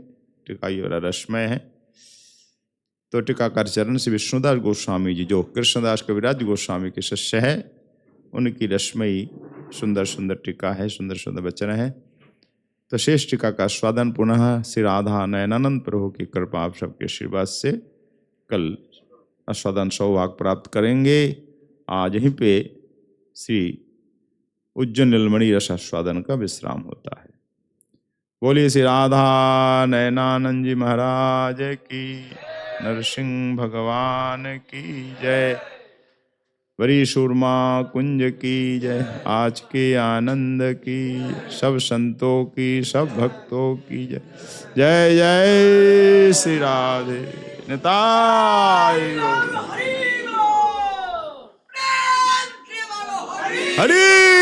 टीका ये रसमय है। तो टीकाकार चरण से विष्णुदास गोस्वामी जी, जो कृष्णदास कविराज गोस्वामी के शिष्य है, उनकी रसमयी सुंदर सुंदर टीका है, सुंदर सुंदर वचन है। तो शेष टीका का स्वादन पुनः श्री राधा नयनानंद प्रभु की कृपा आप सबके आशीर्वाद से कल आस्वादन सौभाग्य प्राप्त करेंगे। आज यहीं पे श्री उज्जैन नीलमणि रस आस्वादन का विश्राम होता है। बोलिए श्री राधा नयनानंद जी महाराज की, नरसिंह भगवान की जय, बड़ी सूरमा कुंज की जय, आज के आनंद की, सब संतों की, सब भक्तों की जय। जय जय श्री राधे निताय। हरि